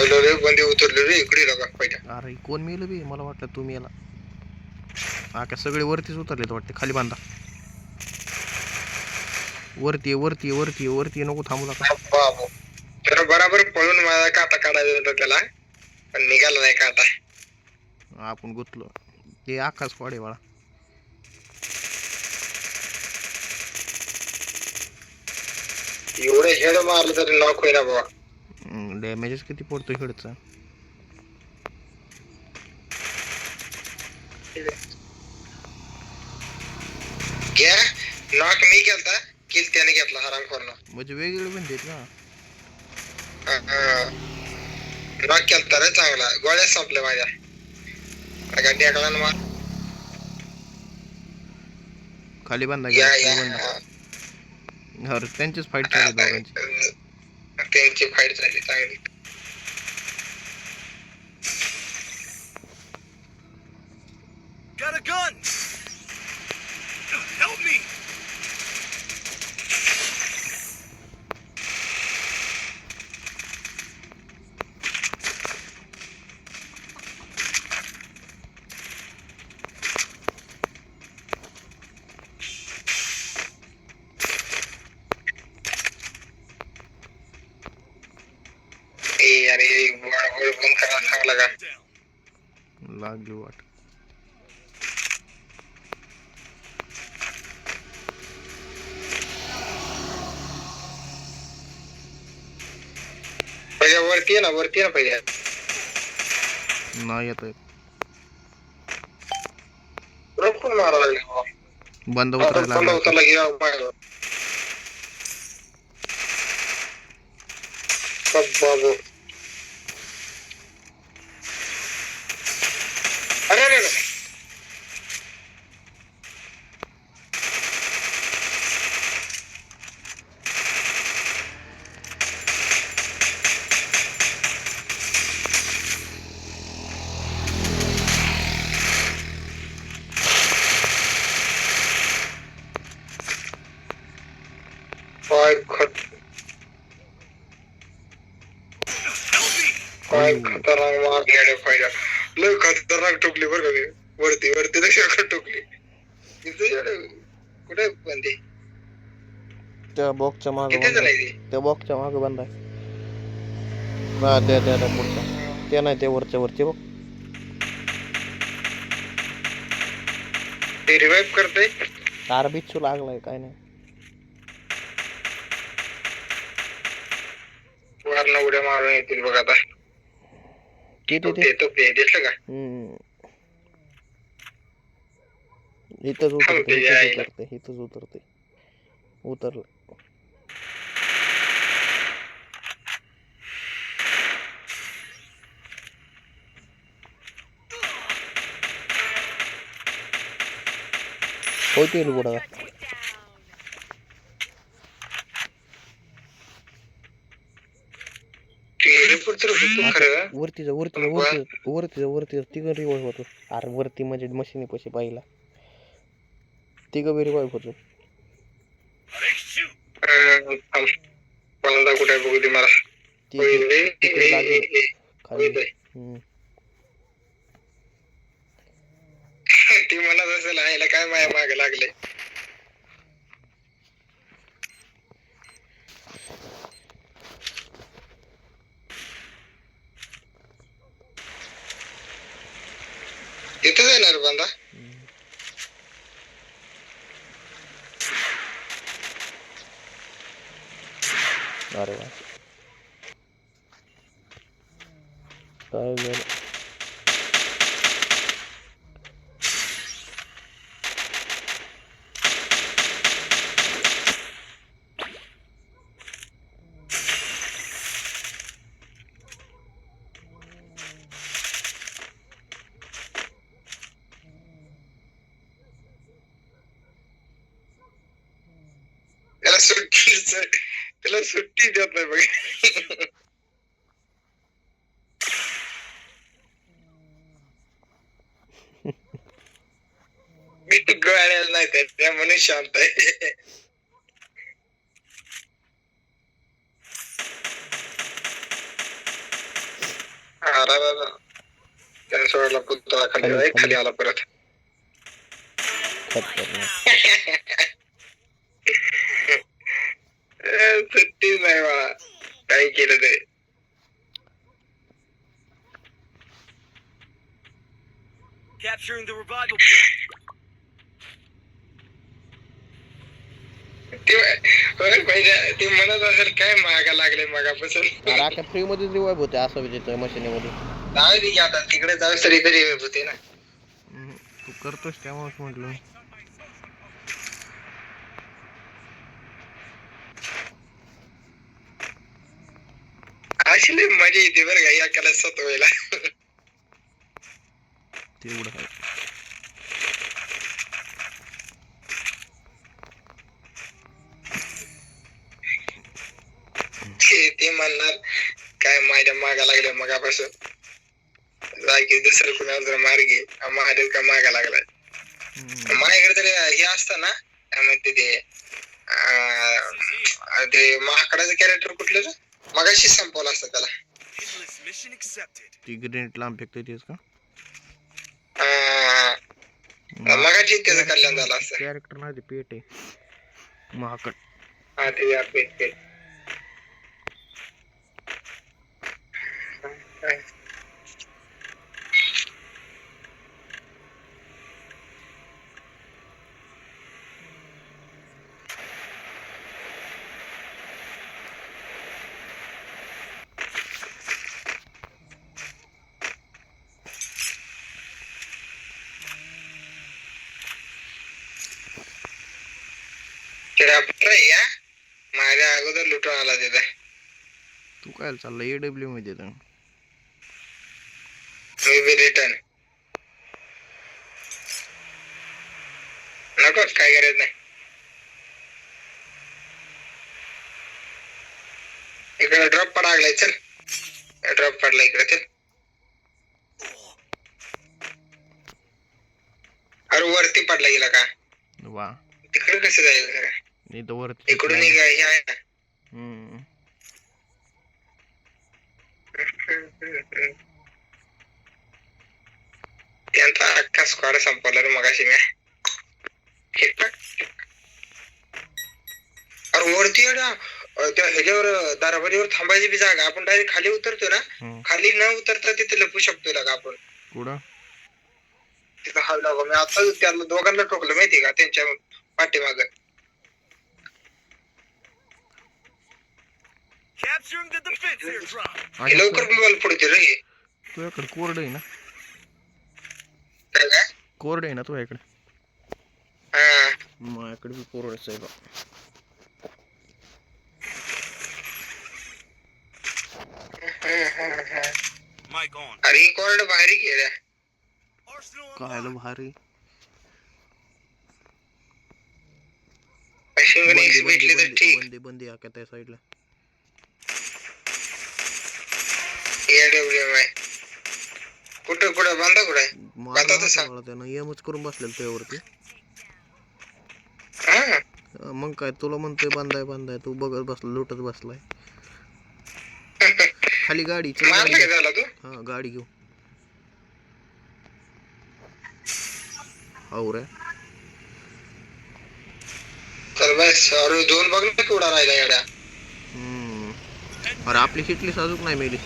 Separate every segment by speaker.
Speaker 1: उतरलो रे बंदे उतरलो रे इकडे लगा पहिला.
Speaker 2: अरे कोण मेलं बी मला वाटलं तुम्ही याला हा का सगळे वरतीच उतरलेत वाटते खाली बांधा वरती वरती वरती वरती नको थांबू नका
Speaker 1: बाबू तर बराबर पळून मला काटा काढायचा होता त्याला पण निघाला नाही काटा.
Speaker 2: आपण गुतलो ते आकाश पाडे बाळा
Speaker 1: एवढे हेड मारलं तरी नॉक होईना बाबा.
Speaker 2: डॅमेजेस किती पडतो हेडचा
Speaker 1: घ्या नॉक मी केलता किल त्याने घेतला हरामखोरनं.
Speaker 2: म्हणजे वेगवेगळे बंद आहेत ना
Speaker 1: नॉक केलता रे चांगला गोळ्या संपल्या माझ्या गाडी टाकला ना मार.
Speaker 2: खाली बांधा
Speaker 1: या
Speaker 2: खाली
Speaker 1: या
Speaker 2: बांधा अरे त्यांचीच फाईट चालू दोघांची
Speaker 1: त्यांची फाईट झाली चांगली.
Speaker 3: Got a gun! Help me!
Speaker 1: अरे बंद करा चांगला का
Speaker 2: लागली वाट
Speaker 1: पहिल्या वरती आहे ना पहिल्या
Speaker 2: नाही येत
Speaker 1: रफून मारा लागले
Speaker 2: बंद उतरायला
Speaker 1: उतरला गेला बाबू. अरे अरे काय खतरनाक मारले पहिला लय खतरनाक टोकली बरं का वरती वरती लय टोकली कुठे बंदी
Speaker 2: त्या बॉक्सच्या मागे त्या बॉक्सच्या मागे बंद आहे हा त्या पुढच्या ते नाही ते वरच्या वरती बघ
Speaker 1: ते रिवाइव करते
Speaker 2: तार बिच्छू लागलाय काय नाही
Speaker 1: वरनं उड्या मारून येतील बघ आता.
Speaker 2: ते
Speaker 1: दिसलं का
Speaker 2: इथंच उतरते उतरलं होती बुडा वरती तिघं रिवाईव्ह होतो अरे वरती म्हणजे मशीनी पैसे पाहिला तिघं बी रिवाईव्ह होतो
Speaker 1: कुठे बघू दे मला ती म्हणत असेल आईला काय माया मागे लागले तिथं जाणार बांधा
Speaker 2: अरे वा काय झालं
Speaker 1: त्याला सुट्टी देत नाही बघ मी गळायला नाही त्या म्हणून शांत आहे अरे त्याने सोडला पुतळा खाली आला परत. सुट्टीच नाही मला काय केलं ते.
Speaker 3: Capturing the revival point.
Speaker 1: ते म्हणत असेल काय मागा लागले मगापासून.
Speaker 2: अरे आता फ्री मध्ये रिवाईव्ह होते असं विचारतोय मशीनीमध्ये.
Speaker 1: जाऊ दे की आता तिकडे जाऊ तरी होते ना.
Speaker 2: तू करतोस त्यामुळेच म्हटलं.
Speaker 1: अशी लई मजा येते बरं का एकाला सतवायला.
Speaker 2: तेवढं आहे.
Speaker 1: ते म्हणणार काय माझ्या मागा लागल्या मगापासून. जागी दुसरं कुणाला मार घे महादेव का मागा लागलाय. माझ्याकडे तरी हे असतं ना काय म्हणते ते महाकडाचं कॅरेक्टर कुठलं मगाशी संपवलं असतं त्याला.
Speaker 3: Hitless mission accepted.
Speaker 2: ती ग्रेनेड लांब फेकते तेच का?
Speaker 1: मगाशी त्याचं कल्याण झालं असतं.
Speaker 2: कॅरेक्टर नाही ते पेट आहे महाकड.
Speaker 1: हा ते पेट. या माझ्या अगोदर लुटून आला तिथे.
Speaker 2: तू काय चालला एडब्ल्यू मध्ये तर
Speaker 1: मी बी रिटर्न नको काय करायचं नाही. इकडे ड्रॉप पडागलाय चल. ड्रॉप पडला इकडे चल. अरे वरती पडला गेला का?
Speaker 2: वा
Speaker 1: तिकडे कसं जाईल? इकडून हे आहे ना. त्यांचा अख्खा स्क्वॉड संपवला रे मगाशी मी. अरे वरती त्या ह्याच्यावर दाराबारीवर थांबायची बी जागा. आपण डायरेक्ट खाली उतरतो ना. खाली न उतरता तिथे लपू शकतो लागा आपण.
Speaker 2: कुठं
Speaker 1: तिथं हा लागा. मी आता त्याला दोघांना ठोकलं माहितीये का त्यांच्या पाठीमाग.
Speaker 3: Capturing the defense airdrop.
Speaker 1: लवकर बिवाल पुढचे रे.
Speaker 2: तुझ्याकडे कोरड आहे ना?
Speaker 1: काय
Speaker 2: कोरड आहे ना तुझ्याकडे?
Speaker 1: हा
Speaker 2: माझ्याकडे बी कोरडच आहे बा.
Speaker 3: Mic on.
Speaker 1: अरे ही कोरड भारी गेल्या.
Speaker 3: Arsenal
Speaker 2: काय
Speaker 3: unlocked.
Speaker 2: भारी.
Speaker 1: मशीन एक्स भेटली तर ठीक.
Speaker 2: बंदी बंदी आका त्या साईडला.
Speaker 1: एडब्ल्यूएम आहे. कुठं बांधा कुठं बांधा तसं.
Speaker 2: त्यानं एमच करून बसलेलं त्यावरती.
Speaker 1: हा
Speaker 2: मग काय तुला म्हणतोय बांधाय तू बघत बसला लुटत बसलाय. खाली गाडी
Speaker 1: मारला का झाला तू?
Speaker 2: हा गाडी घेऊ. हो रे
Speaker 1: चल बस. अरे दोन बघ ना केवढा राहिला येड्या.
Speaker 2: अरे आपली हिटलीस अजून नाही मेली.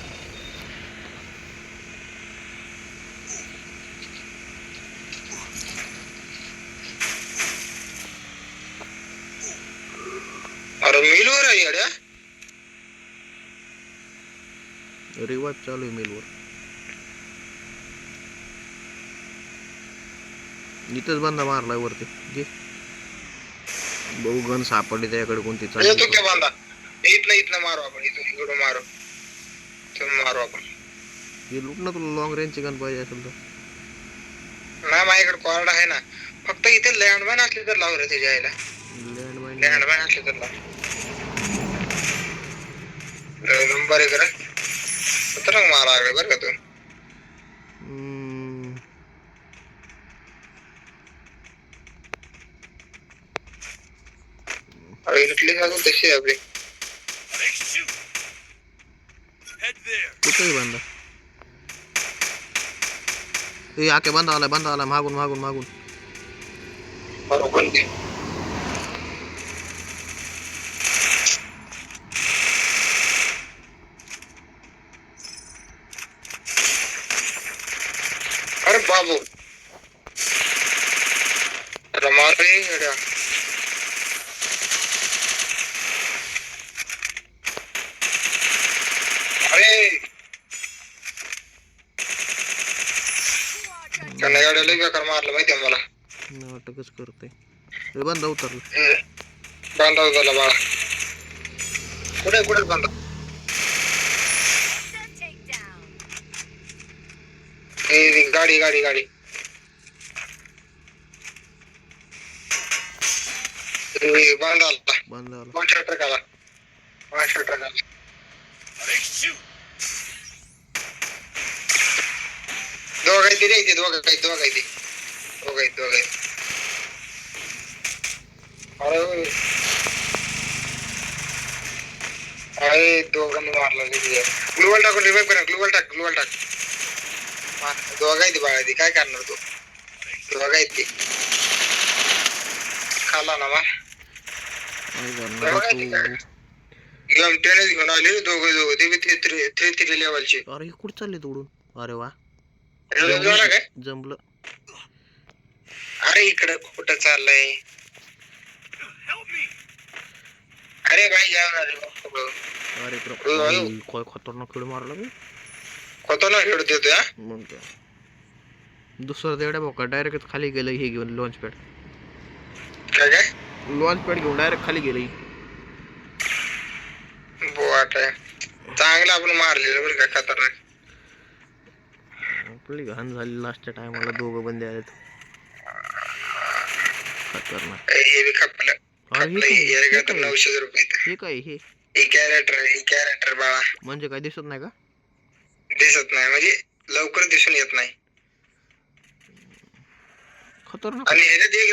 Speaker 1: अरे मिलवर आहे येड्या.
Speaker 2: रिवाइव चालू आहे मेलवर. इथंच बंदा मारलाय वरती. जे बहु गन सापडली त्याकडे कोणती
Speaker 1: येतो क्या बांधा. इथनं मारू आपण. इकडून मारू. मारू आपण.
Speaker 2: हे लुट ना तुला लॉंग रेंजची गन पाहिजे असेल तर.
Speaker 1: नाही माझ्याकडे कॉर्ड आहे ना. फक्त इथे लँडमॅन असले तर लाव रे त्याच्या यायला. लँडमॅन असले तर लाव. नंबर आहे करा तर मारा लागले बरं का तू. अरे इटली सांगून तशी आहे आपली.
Speaker 3: They shoot. Head there.
Speaker 2: कुठेही बंदा. ए आके बंदा आलाय मागून
Speaker 1: बरोबर ते. अरे बाबू मार रे येड्या. अरे त्यांना एवढ्या लई बेकार मारलं माहिती आहे मला.
Speaker 2: नाटकच करते हे बंदा उतरलं
Speaker 1: बांधा झाला बाळा. कुठे बांधा गाडी बांधा
Speaker 2: बंदा
Speaker 1: ट्रकाला
Speaker 3: Hey, shoot!
Speaker 1: दोघं अरे अरे दोघांनी मारलं ग्लुवल टाकून रिवाइव करा. ग्लुवल टाक दोघा येते बाळा ती काय करणार तू. दोघा येते खाला ना मा घेऊन टेनिस घेऊन आले दोघं ते बी थ्री लेवलचे.
Speaker 2: अरे कुठं चालले तोडून. अरे वा
Speaker 1: काय
Speaker 2: जमलं.
Speaker 1: अरे इकडं कुठं चाललंय.
Speaker 3: Help me!
Speaker 1: अरे भाई
Speaker 2: अरे काय खतरनाक खेळ मारला मी.
Speaker 1: होतो ना खेळत येतो.
Speaker 2: मग काय दुसरं तेवढ्या बोका डायरेक्ट खाली गेलं हे घेऊन लॉन्च पॅड घेऊन डायरेक्ट खाली गेलं.
Speaker 1: बोट चांगलं आपण मारलेलं बरं का. खतरनाक
Speaker 2: आपली घाण झाली लास्टच्या टायमाला. दोघं बंदे आले खतरनाक.
Speaker 1: हे बी खपलं.
Speaker 2: हे
Speaker 1: 900 रुपये.
Speaker 2: हे काय
Speaker 1: हे कॅरेक्टर बाळा
Speaker 2: म्हणजे काय दिसत नाही का.
Speaker 1: दिसत नाही म्हणजे लवकर दिसून येत नाही.
Speaker 2: खतरनाक.
Speaker 1: आणि ह्याच्यात एक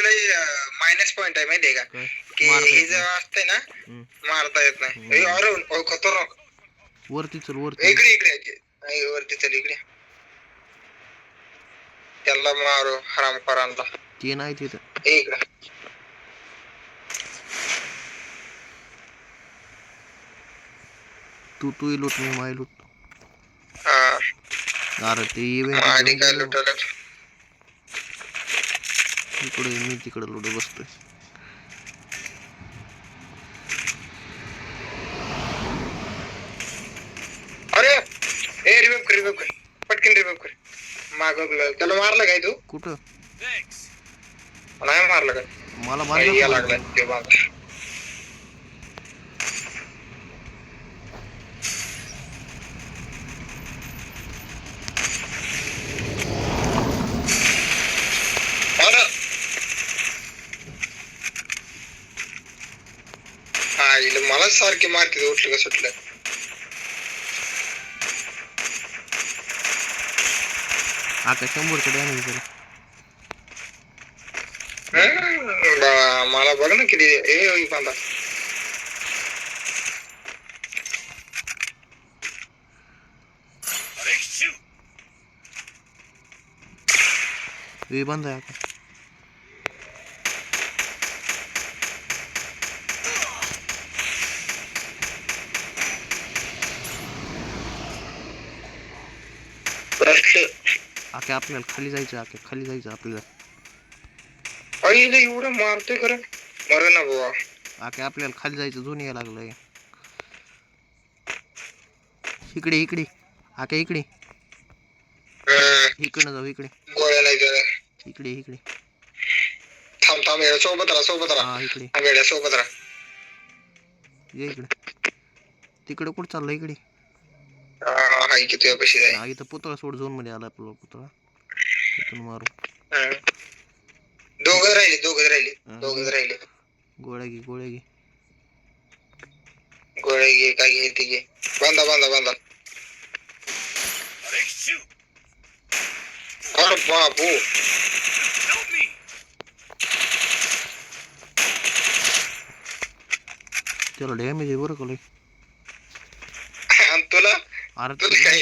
Speaker 1: मायनस पॉइंट आहे माहितीये का की हे जेव्हा असते ना मारता येत नाही. अरे खतरनाक.
Speaker 2: वरती चल
Speaker 1: इकडे वरती चल इकडे. त्याला मारू हरामखोरांना.
Speaker 2: ते नाही तिथं.
Speaker 1: इकडे
Speaker 2: तू लूट मी माय लूट.
Speaker 1: हा
Speaker 2: अरे ते
Speaker 1: आधी काय लुटवलं.
Speaker 2: इकडे मी तिकडे लुट बसतोय.
Speaker 1: अरे ए रिवाइव कर पटकन रिवाइव कर. माग त्याला मारलं काय तू.
Speaker 2: कुठं
Speaker 3: Thanks.
Speaker 1: नाही मारलं का.
Speaker 2: मला
Speaker 1: या
Speaker 2: मारलं.
Speaker 1: लागला ते बाबा. मला सारखे मारते उठलं का सुटलं.
Speaker 2: आता 100 डॅमेज झालं.
Speaker 1: मला बघ ना किती बांधा.
Speaker 3: Hey, shoot!
Speaker 2: हे बंद आहे आता. आके आपल्याला खाली जायचं आपल्याला.
Speaker 1: आईला एवढं मारतोय खरं मर ना बाबा.
Speaker 2: आके आपल्याला खाली जायचं झोन यायला लागलंय. इकडे आके इकडे जाऊ. इकडे
Speaker 1: गोळ्या नाही तर
Speaker 2: इकडे
Speaker 1: थांब सोबत राहा.
Speaker 2: हा इकडे
Speaker 1: वेड्या सोबत राहा.
Speaker 2: ये इकडे. तिकडे कुठं चाललं. इकडे
Speaker 1: हाय की तुझ्या पैसे जाय.
Speaker 2: हा इथं पुतळा सोड झोन मध्ये आला आपला पुतळा. तिथून मारू.
Speaker 1: दोघच राहिले.
Speaker 2: गोळ्या घे
Speaker 1: काय घे ते घे. बांधा.
Speaker 3: Hey, shoot!
Speaker 1: अरे बाबू
Speaker 3: Help me!
Speaker 2: त्याला डॅमेज आहे बरं का लय.
Speaker 1: तुला
Speaker 2: अरे
Speaker 1: काय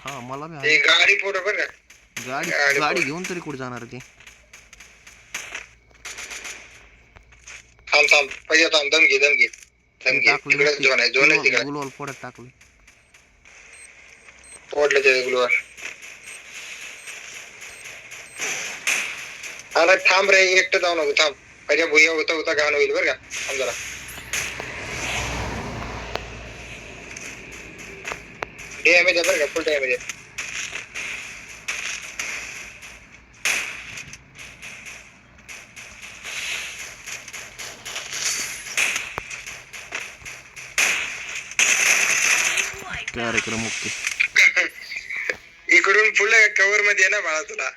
Speaker 2: हा मला बी
Speaker 1: गाडी पोट बरं का.
Speaker 2: गाडी
Speaker 1: गाडी
Speaker 2: गाडी घेऊन तरी कुठे जाणार ते
Speaker 1: थांब थांब पहिले थांब दम घे तिकडे झोन आहे तिकडे
Speaker 2: गुलवाल फोडत टाकलं
Speaker 1: फोडलं ते ग्लुअर अरे थांब रे एकटं जाऊ नको थांब पहिले भुया होता घाण होईल बरं का थांब जरा डॅमेज आहे बरं का फुल डॅमेज आहे
Speaker 2: कार्यक्रम ओके
Speaker 1: इकडून फुल कव्हर मध्ये आहे ना बाळा तुला